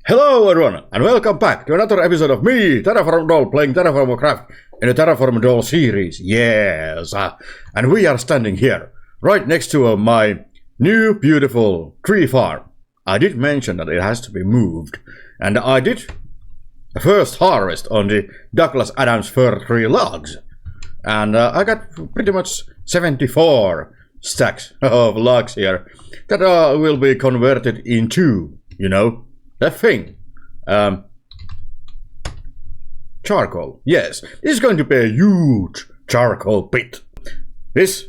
Hello everyone, and welcome back to another episode of me, Terrafirmadoll, playing Terrafirmacraft in the Terrafirmadoll series. Yes, and we are standing here, right next to my new beautiful tree farm. I did mention that it has to be moved, and I did a first harvest on the Douglas Adams fir tree logs. And I got pretty much 74 stacks of logs here that will be converted into, the thing. Charcoal. Yes, this is going to be a huge charcoal pit. This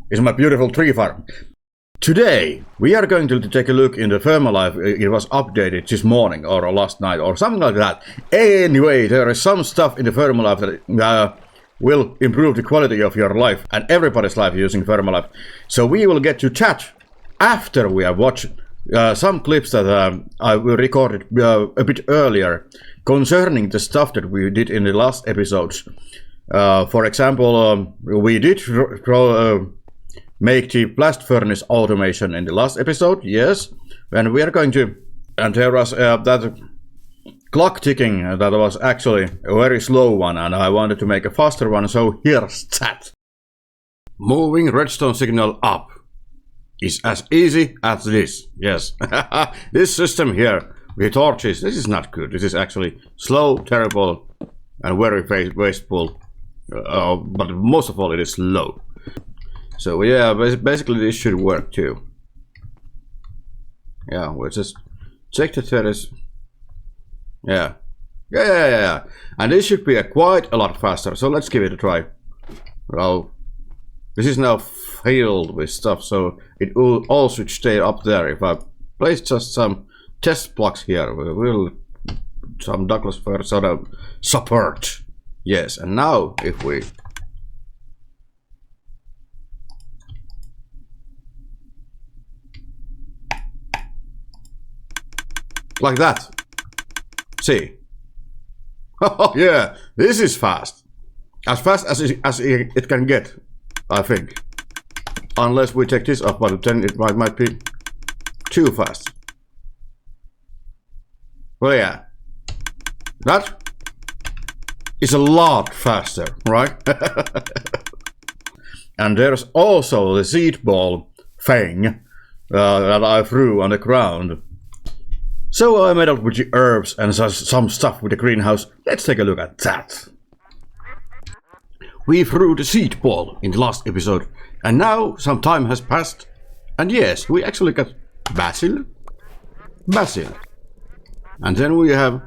is my beautiful tree farm. Today, we are going to take a look in the Firmalife. It was updated this morning or last night or something like that. Anyway, there is some stuff in the Firmalife that will improve the quality of your life and everybody's life using Firmalife. So we will get to chat after we have watched some clips that I recorded a bit earlier concerning the stuff that we did in the last episodes. For example, we did make the blast furnace automation in the last episode, yes, and we are going to, and there was that clock ticking that was actually a very slow one, and I wanted to make a faster one, so here's that. Moving redstone signal up is as easy as this, yes. This system here with torches, this is not good. This is actually slow, terrible, and very wasteful, but most of all it is slow. So yeah, basically this should work too. Yeah, we'll just check that there is, yeah, and this should be quite a lot faster, so let's give it a try. Well, this is now filled with stuff, so it will all should stay up there. If I place just some test blocks here, we will some Douglas fir sort of support. Yes, and now if we like that, see? Oh yeah, this is fast as it can get, I think. Unless we take this off, but then it might be too fast. Well, yeah, that is a lot faster, right? And there's also the seed ball thing that I threw on the ground. So I made up with the herbs and some stuff with the greenhouse. Let's take a look at that. We threw the seed ball in the last episode, and now some time has passed, and yes, we actually got basil, and then we have,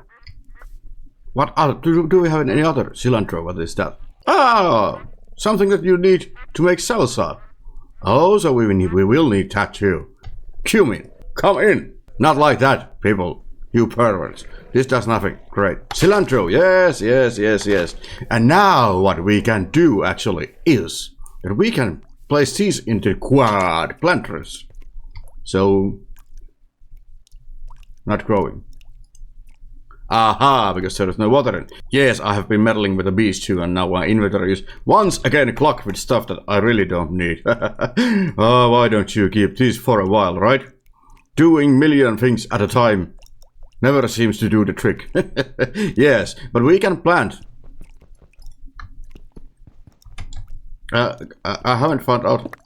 what other, do we have any other cilantro? What is that? Ah, something that you need to make salsa. Oh, so we will need that too. Cumin, come in. Not like that, people, you perverts. This does nothing. Great. Cilantro, yes. And now what we can do actually is that we can place these into quad planters. So, not growing. Aha, because there is no water in. Yes, I have been meddling with the bees too, and now my inventory is once again clogged with stuff that I really don't need. Oh, why don't you keep these for a while, right? Doing million things at a time never seems to do the trick. Yes, but we can plant. I haven't found out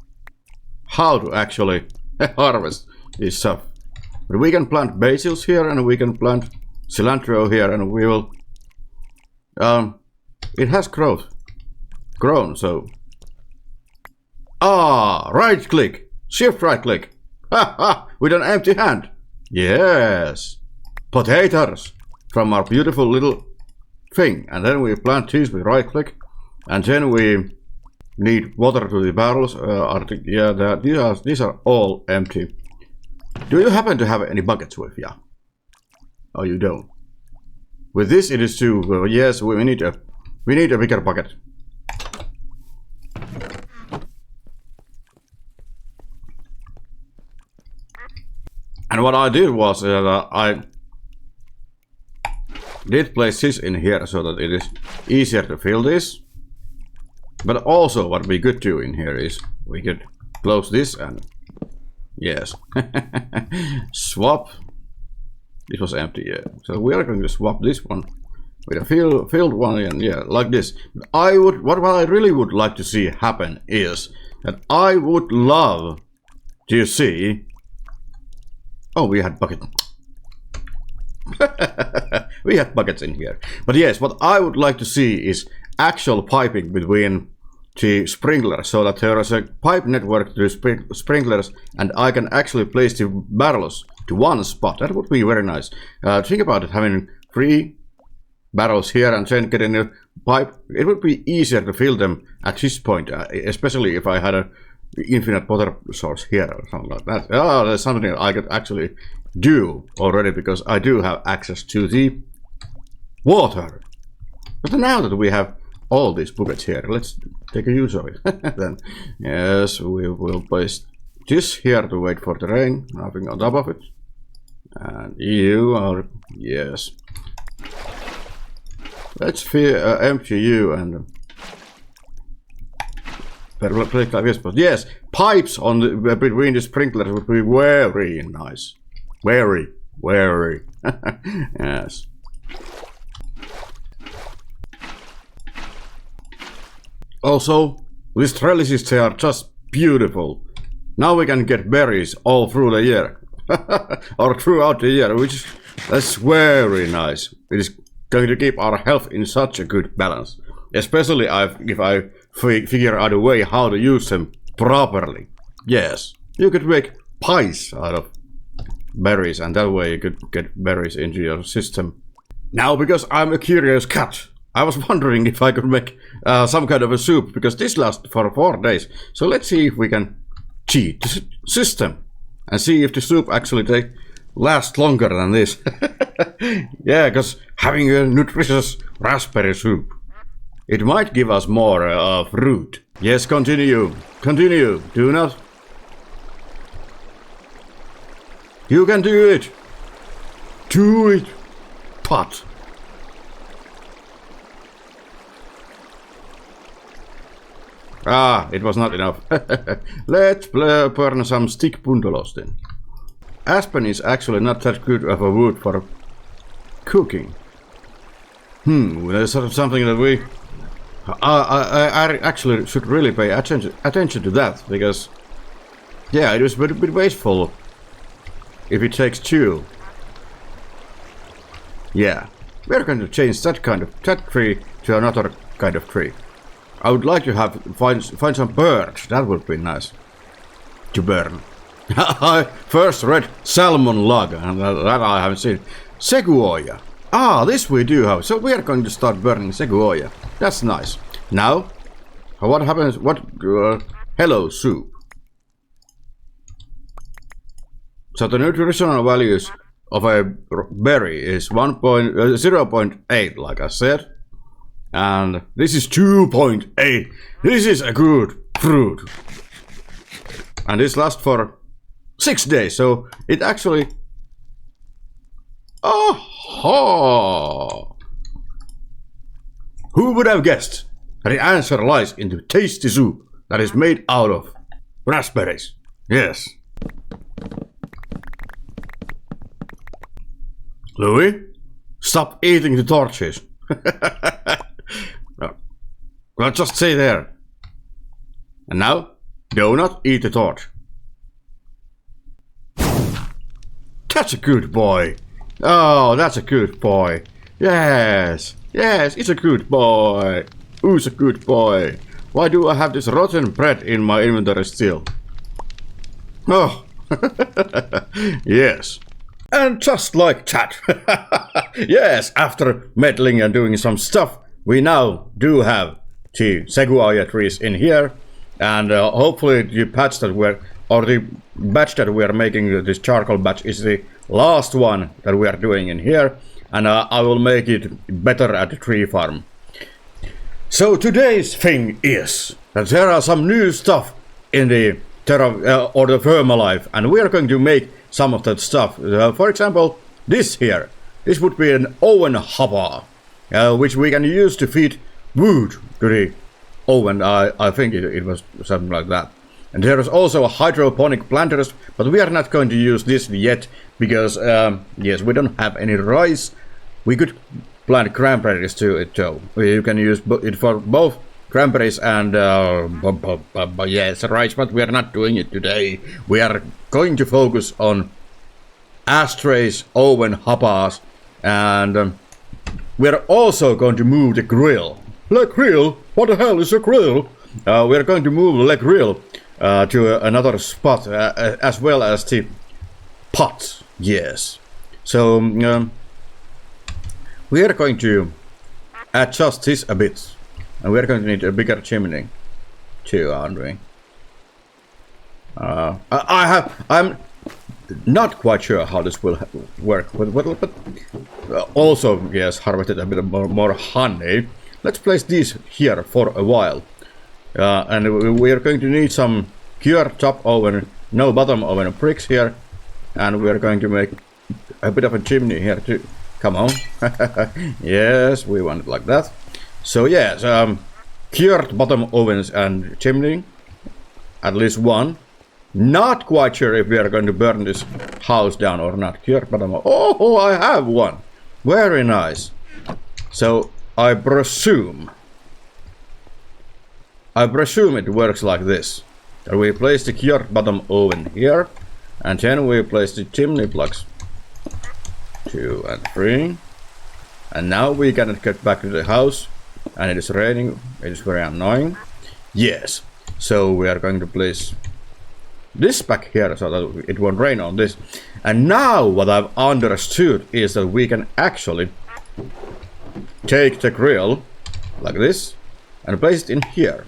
how to actually harvest this stuff. But we can plant basils here, and we can plant cilantro here, and we will... it has grown, so... Ah, right click! Shift right click! Ha ha! With an empty hand! Yes! Potatoes from our beautiful little thing, and then we plant these with right click, and then we need water to the barrels. Yeah, these are all empty. Do you happen to have any buckets with you? Oh, you don't. With this it is too. Yes, we need a bigger bucket. And what I did was I did place this in here so that it is easier to fill this. But also what we could do in here is we could close this and yes, swap This was empty, yeah. So we are going to swap this one with a filled one, and yeah, like this. What I really would like to see happen is that I would love to see. Oh, we had bucket. We had buckets in here. But yes, what I would like to see is actual piping between the sprinklers, so that there is a pipe network to the sprinklers, and I can actually place the barrels to one spot. That would be very nice. Think about it, having 3 barrels here and then getting a pipe. It would be easier to fill them at this point, especially if I had a infinite water source here or something like that. Oh, that's something I could actually do already, because I do have access to the water. But now that we have all these buckets here, let's take a use of it. Then, yes, we will place this here to wait for the rain, nothing on top of it. And you are, yes. Let's empty you and like this. But yes, pipes on the between the sprinklers would be very nice. Very. Yes. Also, these trellises, they are just beautiful. Now we can get berries all through the year. Or throughout the year, that's very nice. It is going to keep our health in such a good balance. Especially if I figure out a way how to use them properly. Yes, you could make pies out of berries, and that way you could get berries into your system. Now, because I'm a curious cat, I was wondering if I could make some kind of a soup, because this lasts for 4 days. So let's see if we can cheat the system and see if the soup actually lasts longer than this. Yeah, because having a nutritious raspberry soup, it might give us more fruit. Yes, continue. Continue. Do not. You can do it. Do it. Pot. Ah, it was not enough. Let's burn some stick bundalos then. Aspen is actually not that good of a wood for cooking. There's something that we... I actually should really pay attention to that, because... yeah, it was a bit wasteful if it takes 2. Yeah, we're going to change that tree to another kind of tree. I would like to find some birds. That would be nice to burn. I first read salmon log, and that I haven't seen. Sequoia. Ah, this we do have. So we are going to start burning sequoia. That's nice. Now, what happens? Hello, soup. So the nutritional values of a berry is 0.8, like I said. And this is 2.8. This is a good fruit. And this lasts for 6 days. So it actually... oh! Who would have guessed that the answer lies in the tasty soup that is made out of raspberries? Yes. Louis, stop eating the torches. Well, just stay there. And now, do not eat the torch. That's a good boy. Oh, that's a good boy. Yes, yes, it's a good boy. Who's a good boy? Why do I have this rotten bread in my inventory still? Oh, yes. And just like that, yes, after meddling and doing some stuff, we now do have 2 sequoia trees in here, and hopefully the batch that we're making, this charcoal batch, is the last one that we are doing in here, and I will make it better at the tree farm. So today's thing is that there are some new stuff in the Firmalife, and we are going to make some of that stuff. For example, this here. This would be an oven hopper, which we can use to feed wood to the oven. I think it was something like that. And there is also a hydroponic planters, but we are not going to use this yet because, yes, we don't have any rice. We could plant cranberries to it though. You can use it for both cranberries and yes, rice, but we are not doing it today. We are going to focus on ashtrays, oven, hoppas, and we are also going to move the grill. The grill? What the hell is a grill? We are going to move the grill to another spot, as well as the pots. Yes. So we are going to adjust this a bit, and we are going to need a bigger chimney too, aren't we? I'm not quite sure how this will work, but also, yes, harvested a bit more honey. Let's place these here for a while. And we are going to need some cured top oven, no bottom oven bricks here. And we are going to make a bit of a chimney here too. Come on. Yes, we want it like that. So yes, cured bottom ovens and chimney. At least one. Not quite sure if we are going to burn this house down or not. Cured bottom. Oh, I have one. Very nice. So I presume it works like this. We place the cured bottom oven here, and then we place the chimney plugs 2 and 3. And now we cannot get back to the house, and it is raining. It is very annoying. Yes, so we are going to place this back here so that it won't rain on this. And now what I've understood is that we can actually take the grill like this and place it in here.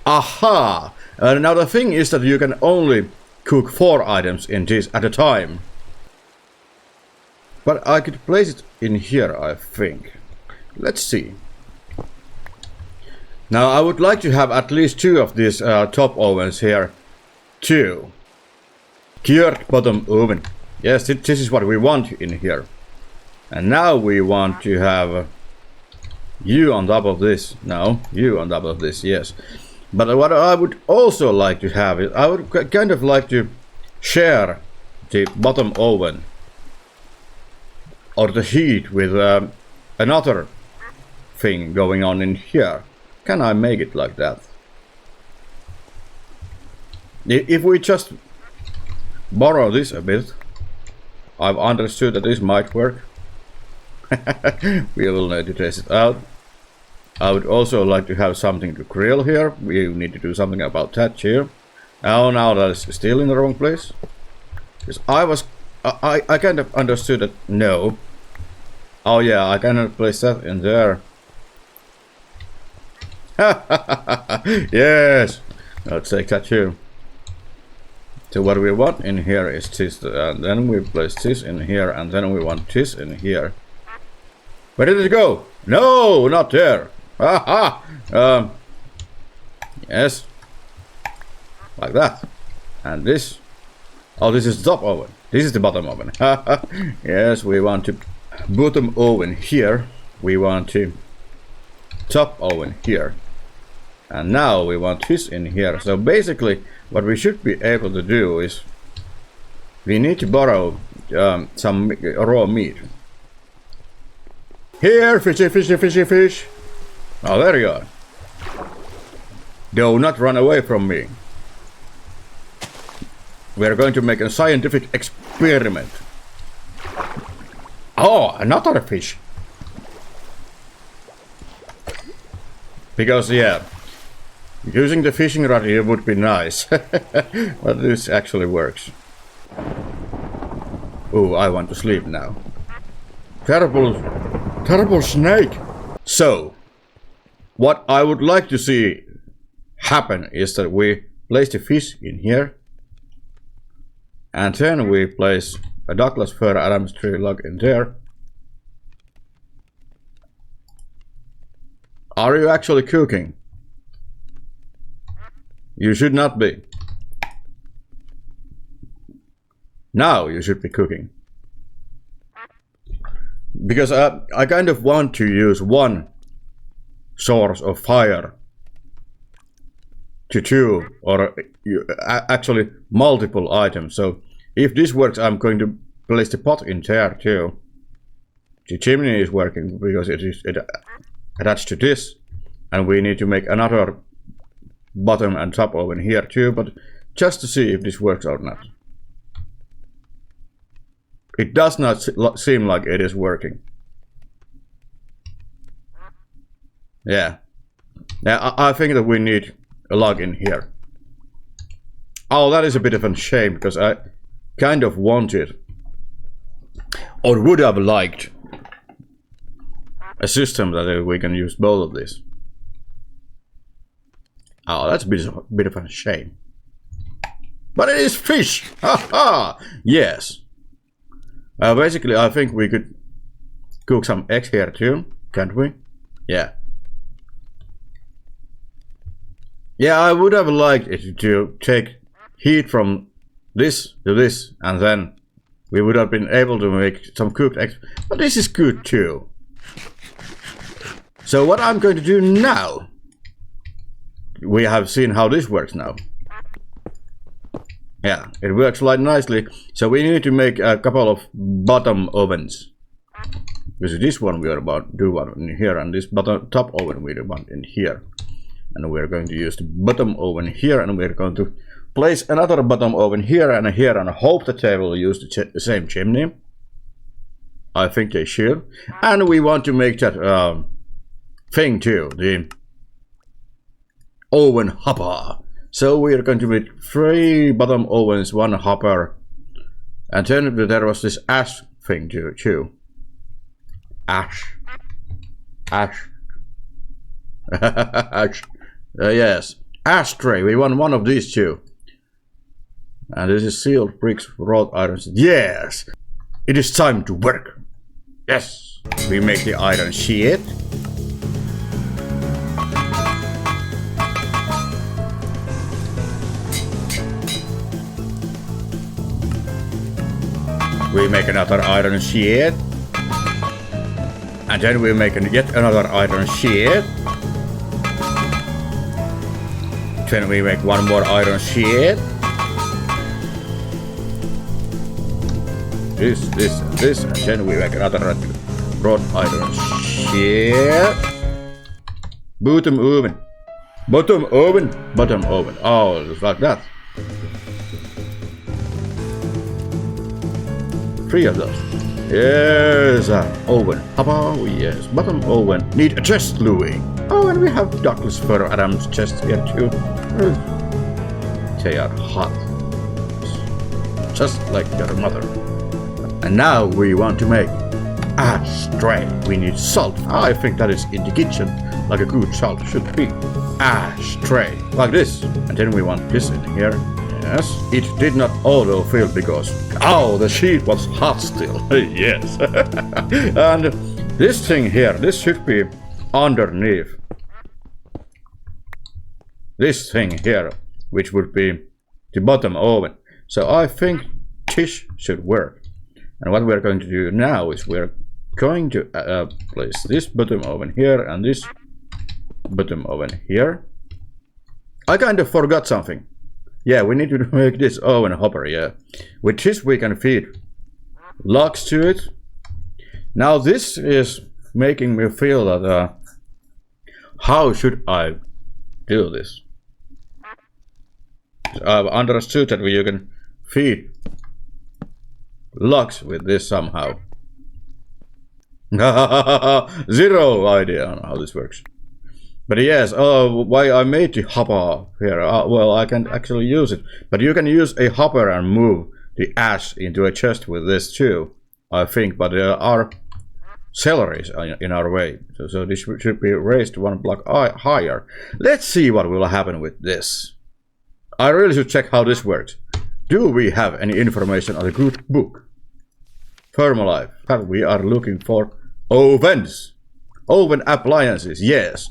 Aha! Now the thing is that you can only cook 4 items in this at a time. But I could place it in here, I think. Let's see. Now I would like to have at least 2 of these top ovens here. 2. Cured bottom oven. Yes, this is what we want in here. And now we want to have you on top of this. No, you on top of this, yes. But what I would also like to have is, I would kind of like to share the bottom oven or the heat with another thing going on in here. Can I make it like that? If we just borrow this a bit, I've understood that this might work. We will need to test it out. I would also like to have something to grill here. We need to do something about that here. Oh, now that is still in the wrong place. Because I kind of understood that. No. Oh yeah, I cannot place that in there. Yes. Let's take that here. So what we want in here is this, and then we place this in here, and then we want this in here. Where did it go? No, not there. Aha! Yes. Like that. And this. Oh, this is the top oven. This is the bottom oven. Yes, we want to bottom oven here. We want to top oven here. And now we want this in here. So basically, what we should be able to do is we need to borrow some raw meat. Here, fishy, fishy, fishy, fish. Oh, there you are. Do not run away from me. We are going to make a scientific experiment. Oh, another fish. Because, yeah, using the fishing rod here would be nice. But this actually works. Oh, I want to sleep now. Terrible snake. So, what I would like to see happen is that we place the fish in here. And then we place a Douglas fir Adams tree log in there. Are you actually cooking? You should not be. Now you should be cooking. Because I kind of want to use one source of fire to 2 or actually multiple items. So if this works, I'm going to place the pot in there too. The chimney is working because it is attached to this, and we need to make another bottom and top oven here too, but just to see if this works or not. It does not seem like it is working. Yeah, I think that we need a log in here. Oh, that is a bit of a shame, because I kind of wanted, or would have liked, a system that we can use both of these. Oh, that's a bit of a shame. But it is fish! Ha ha! Yes. Basically, I think we could cook some eggs here too, can't we? Yeah. Yeah, I would have liked it to take heat from this to this, and then we would have been able to make some cooked eggs. But this is good too. So what I'm going to do now, we have seen how this works now. Yeah, it works like nicely. So we need to make a couple of bottom ovens. Because this one we are about to do one in here, and this bottom top oven we do one in here. And we're going to use the bottom oven here, and we're going to place another bottom oven here, and hope that they will use the same chimney. I think they should. And we want to make that thing too, the oven hopper. So we are going to make 3 bottom ovens, 1 hopper, and then there was this ash thing too. Ash. Yes, ashtray. We want one of these two. And this is sealed bricks, wrought irons. Yes, it is time to work. Yes, we make the iron sheet. We make another iron sheet. And then we make yet another iron sheet. Then we make one more iron sheet. This, and then we make another wrought iron sheet. Bottom oven. Oh, just like that. 3 of those. Yes, oven. Oh yes, bottom oven. Need a chest, Louis. Oh, and we have Douglas Fir Adams chest here too. They are hot, just like your mother. And now we want to make ashtray. We need salt. I think that is in the kitchen, like a good salt should be. Ashtray, like this. And then we want this in here. Yes, it did not auto-fill because, oh, the sheet was hot still. Yes. And this thing here, this should be underneath this thing here, which would be the bottom oven. So I think this should work. And what we're going to do now is we're going to place this bottom oven here and this bottom oven here. I kind of forgot something. Yeah, we need to make this oven hopper, yeah. With this we can feed logs to it. Now this is making me feel that how should I do this? I've understood that you can feed logs with this somehow. Zero idea on how this works. But yes, why I made the hopper here? Well, I can actually use it. But you can use a hopper and move the ash into a chest with this too, I think. But there are cellars in our way. So this should be raised 1 block higher. Let's see what will happen with this. I really should check how this works. Do we have any information on the good book? Firmalife. We are looking for ovens. Oven appliances, yes.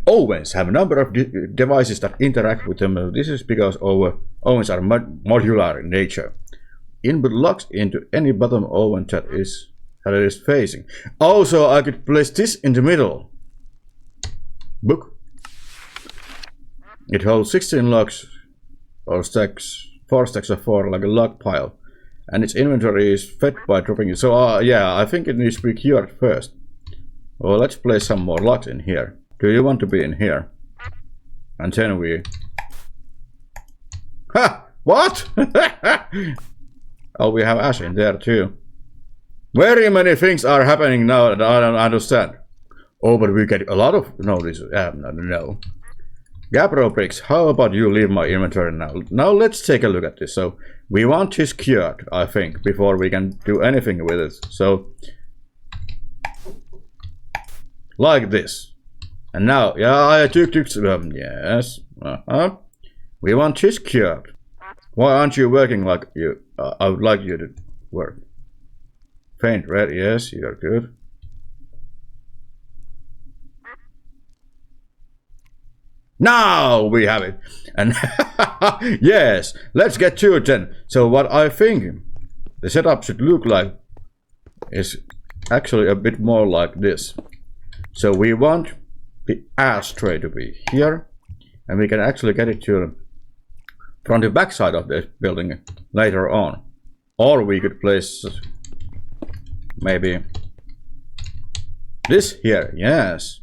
Ovens have a number of devices that interact with them. This is because ovens are modular in nature. Input logs into any bottom oven that it is facing. Also, I could place this in the middle. Book. It holds 16 logs or stacks, 4 stacks of 4 like a log pile. And its inventory is fed by dropping it. So yeah, I think it needs to be cured first. Well, let's place some more logs in here. Do you want to be in here? And then we... Ha! What? Oh, we have ash in there too. Very many things are happening now that I don't understand. Oh, but we get a lot of... No, this is... no. Gabbro bricks, how about you leave my inventory now? Now let's take a look at this. So, we want this cured, I think, before we can do anything with it. So, like this. And now, yeah, I took... yes. We want this cured. Why aren't you working like you... I would like you to work. Faint red, yes, you're good. Now we have it. And yes, let's get to it then. So what I think the setup should look like is actually a bit more like this. So we want the ashtray to be here, and we can actually get it to from the back side of this building later on. Or we could place maybe this here, yes.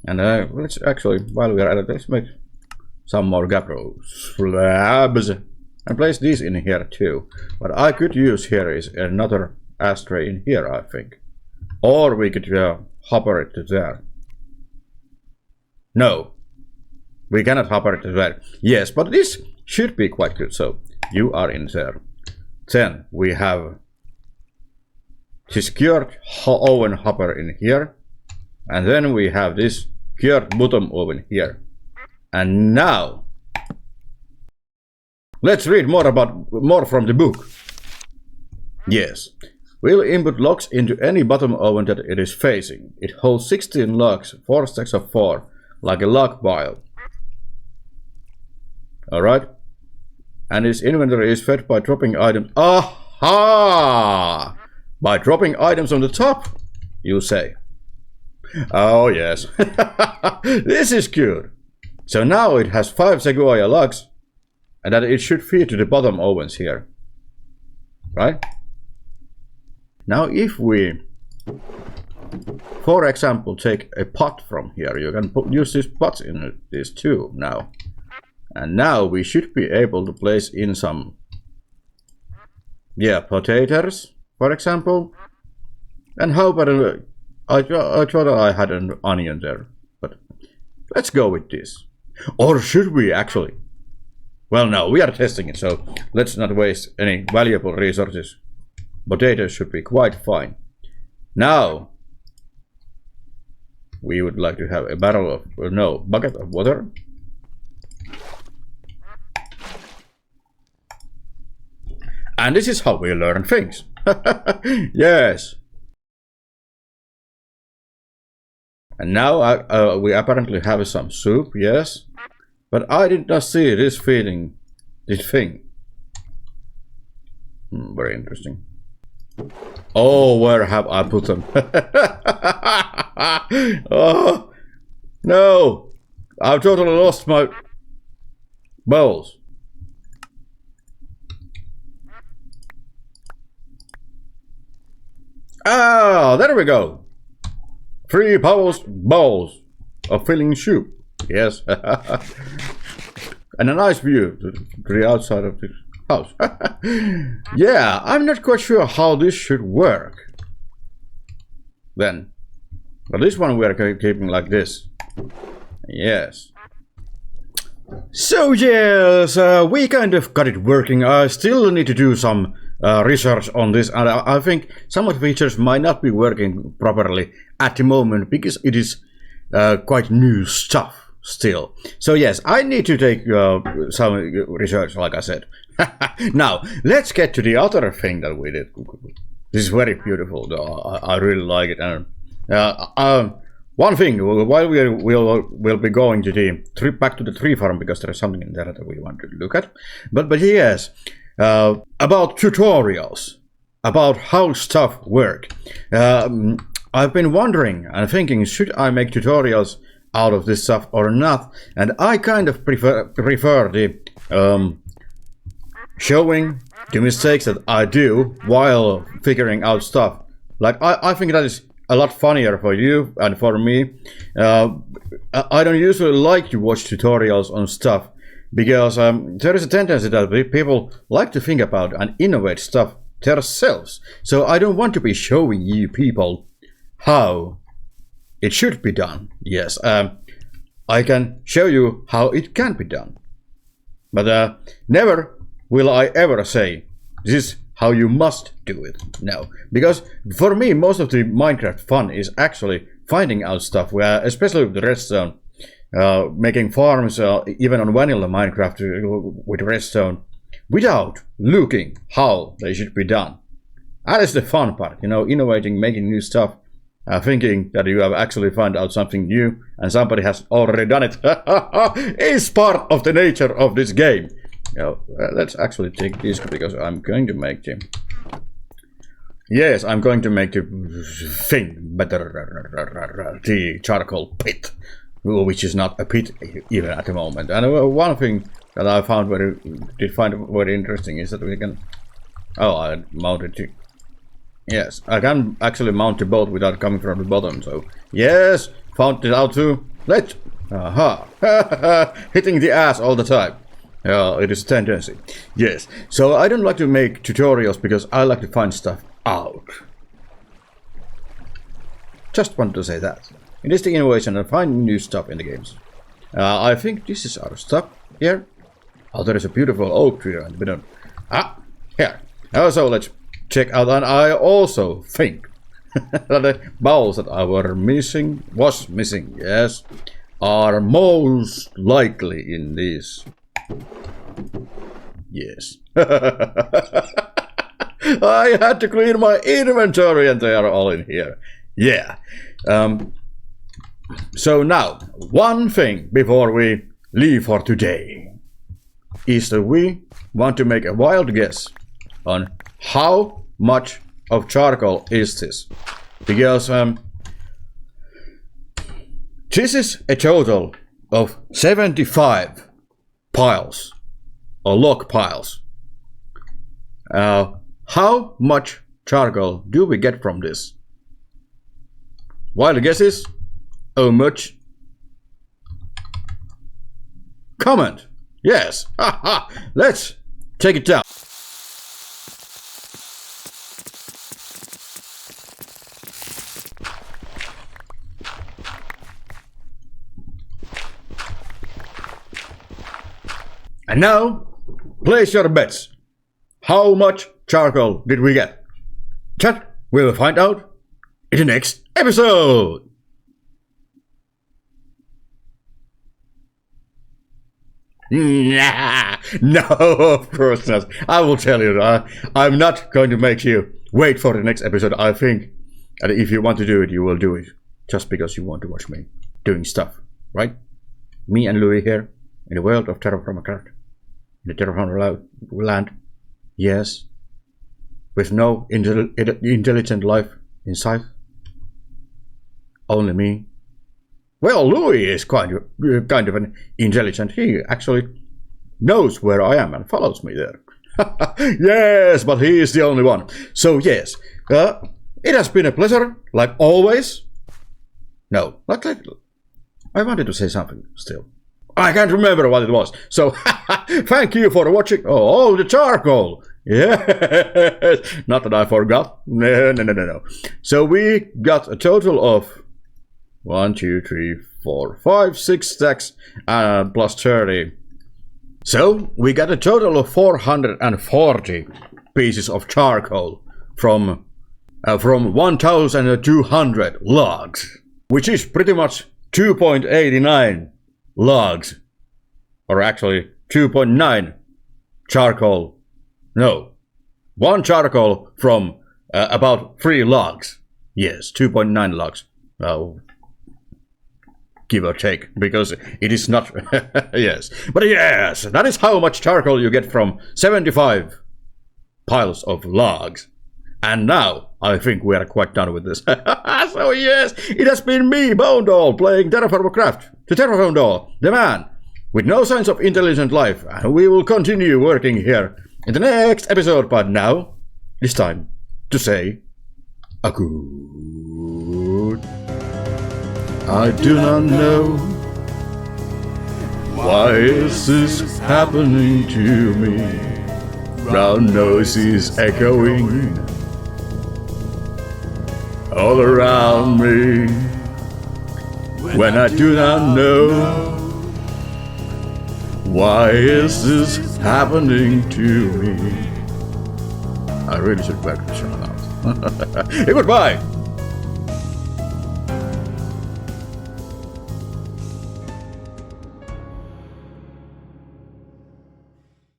And let's actually, while we are at it, let's make some more gabbro slabs and place these in here too. What I could use here is another ashtray in here, I think. Or we could hopper it to there. No, we cannot hopper it to there. Yes, but this should be quite good. So you are in there. Then we have this cured oven hopper in here. And then we have this cured bottom oven here. And now let's read more from the book. Yes. We'll input logs into any bottom oven that it is facing. It holds 16 logs, 4 stacks of 4, like a log pile. Alright. And its inventory is fed by dropping items. Aha! By dropping items on the top, you say. Oh yes. This is good. So now it has 5 sequoia logs, and that it should feed to the bottom ovens here. Right? Now if we, for example, take a pot from here, you can use these pots in this too now. And now we should be able to place in some, yeah, potatoes, for example. And how about I thought I had an onion there, but let's go with this. Or should we actually? Well, no, we are testing it, so let's not waste any valuable resources. Potatoes should be quite fine. Now, we would like to have a barrel of, no, bucket of water. And this is how we learn things. Yes. And now we apparently have some soup, yes. But I did not see this feeding this thing. Very interesting. Oh, where have I put them? Oh, no. I've totally lost my bowls. Ah, there we go. 3 bowls of filling soup. Yes. And a nice view to the outside of this house. Yeah, I'm not quite sure how this should work. Then. But this one we are keeping like this. Yes. So yes, we kind of got it working. I still need to do some research on this, and I think some of the features might not be working properly at the moment because it is quite new stuff still. So yes, I need to take some research, like I said. Now let's get to the other thing that we did. This is very beautiful though. I really like it. And one thing, while we'll be going to the trip back to the tree farm, because there is something in there that we want to look at. But yes, about tutorials, about how stuff work. I've been wondering and thinking, should I make tutorials out of this stuff or not. And I kind of prefer the showing the mistakes that I do while figuring out stuff. Like, I think that is a lot funnier for you and for me. I don't usually like to watch tutorials on stuff because there is a tendency that people like to think about and innovate stuff themselves. So I don't want to be showing you people how it should be done. Yes, I can show you how it can be done. But never will I ever say, this is how you must do it. No, because for me, most of the Minecraft fun is actually finding out stuff, where, especially with the Redstone, making farms, even on vanilla Minecraft with Redstone, without looking how they should be done. That is the fun part, you know, innovating, making new stuff, thinking that you have actually found out something new and somebody has already done it. Is part of the nature of this game. Now, let's actually take this, because I'm going to make the... Yes, I'm going to make the thing better, the charcoal pit, which is not a pit even at the moment. And one thing that I found very interesting is that we can... Oh, I mounted it. Yes, I can actually mount the boat without coming from the bottom, so... Yes, found it out too. Let's... Aha! Hitting the ass all the time. It is a tendency. Yes, so I don't like to make tutorials because I like to find stuff out. Just want to say that. It is the innovation and finding new stuff in the games. I think this is our stuff here. Oh, there is a beautiful oak tree and we don't... Ah, here. So let's check out, and I also think that the bowls that I was missing, yes, are most likely in this. Yes. I had to clean my inventory and they are all in here. Yeah. So now, one thing before we leave for today is that we want to make a wild guess on how much of charcoal is this. Because this is a total of 75 piles or log piles. How much charcoal do we get from this? Wild guesses? How much? Comment. Yes. Let's take it down. And now, place your bets. How much charcoal did we get? Chat, we'll find out in the next episode. Nah, no, of course not. I will tell you, I'm not going to make you wait for the next episode. I think that if you want to do it, you will do it. Just because you want to watch me doing stuff, right? Me and Louis here in the world of Terrafirmacraft. In the Terraform land, yes, with no intelligent life inside, only me. Well, Louis is kind of an intelligent. He actually knows where I am and follows me there. Yes, but he is the only one. So yes, it has been a pleasure, like always. No, not like... I wanted to say something still. I can't remember what it was. So, thank you for watching. Oh, the charcoal. Yes. Not that I forgot. No. So we got a total of 1, 2, 3, 4, 5, 6 stacks plus 30. So we got a total of 440 pieces of charcoal from 1,200 logs, which is pretty much 2.89 logs, or actually 2.9 charcoal. No, 1 charcoal from about 3 logs. Yes, 2.9 logs. Give or take, because it is not... Yes, but yes, that is how much charcoal you get from 75 piles of logs. And now, I think we are quite done with this. So yes, it has been me, Bonedoll, playing Terrafirmacraft, the Terrafirmadoll, the man, with no signs of intelligent life, and we will continue working here in the next episode, but now, it's time to say a good... I do not know why is this happening to me. Brown nose is echoing all around me when I do not know why is this happening to me. I really should back the channel out. Goodbye.